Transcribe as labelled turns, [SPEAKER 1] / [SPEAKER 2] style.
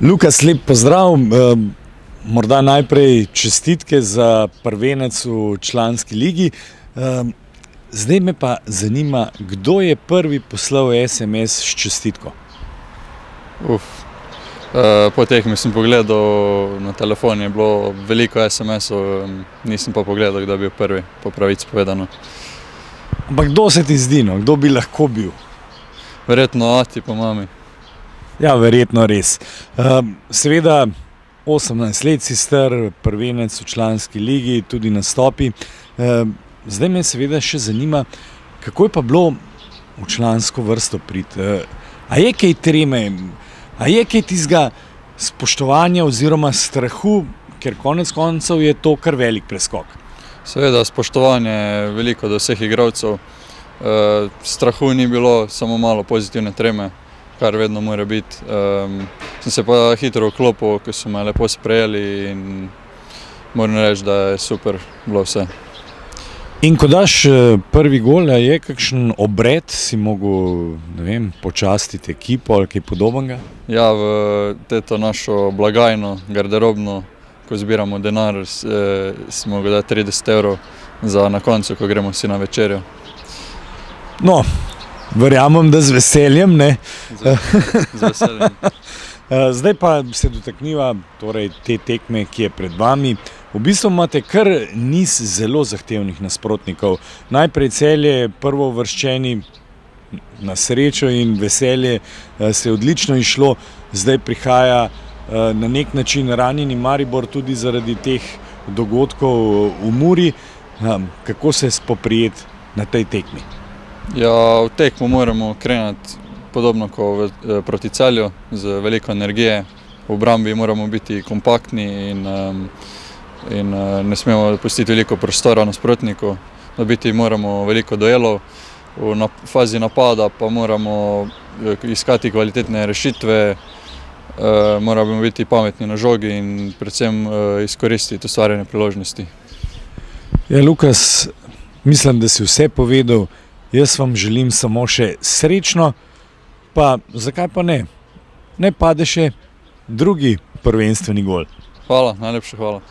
[SPEAKER 1] Lukas, lep pozdrav. Morda najprej čestitke za prvenec v članski ligi. Zdaj me pa zanima, kdo je prvi poslal SMS s čestitko?
[SPEAKER 2] Po tekmi sem pogledal na telefon, je bilo veliko SMS-ov, nisem pa pogledal, kdo je bil prvi, po pravici povedano.
[SPEAKER 1] Ampak kdo se ti zdi, no? Kdo bi lahko bil?
[SPEAKER 2] Verjetno ati pa mami.
[SPEAKER 1] Ja, verjetno res. Seveda 18 let si star, prvenec v članski ligi, tudi nastopi. Zdaj me seveda še zanima, kako je pa bilo v člansko vrsto priti. A je kaj treme, a je kaj tistega spoštovanja oziroma strahu, ker konec koncev je to kar velik preskok?
[SPEAKER 2] Seveda spoštovanje je veliko do vseh igralcev. Strahu ni bilo, samo malo pozitivne treme, kar vedno mora biti. Sem se pa hitro vklopil, ko so me lepo sprejeli in moram reči, da je super bilo vse.
[SPEAKER 1] In ko daš prvi gol, je kakšen obred, si mogel, ne vem, počastiti ekipo ali kaj podobnega?
[SPEAKER 2] Ja, v teto našo blagajno, garderobno, ko zbiramo denar, smo ga dati 30 evrov za na koncu, ko gremo vsi na večerjo.
[SPEAKER 1] No, verjamem, da z veseljem, ne?
[SPEAKER 2] Z veseljem.
[SPEAKER 1] Zdaj pa se dotakniva te tekme, ki je pred vami. V bistvu imate kar niz zelo zahtevnih nasprotnikov. Najprej Celje, prvouvrščeni, na srečo in veselje se je odlično išlo. Zdaj prihaja na nek način ranjeni Maribor tudi zaradi teh dogodkov v Muri. Kako se spoprijeti na tej tekmi?
[SPEAKER 2] Ja, v tekmo moramo kreniti podobno kot proti Celju, z veliko energije. V obrambi moramo biti kompaktni in ne smemo pustiti veliko prostora nasprotniku. Dobiti moramo veliko duelov. V fazi napada pa moramo iskati kvalitetne rešitve, moramo biti pametni na žogi in predvsem izkoristiti ustvarjene priložnosti.
[SPEAKER 1] Ja, Lukas, mislim, da si vse povedal. Jaz vam želim samo še srečno, pa zakaj pa ne? Ne pade še drugi prvenstveni gol.
[SPEAKER 2] Hvala, najlepša hvala.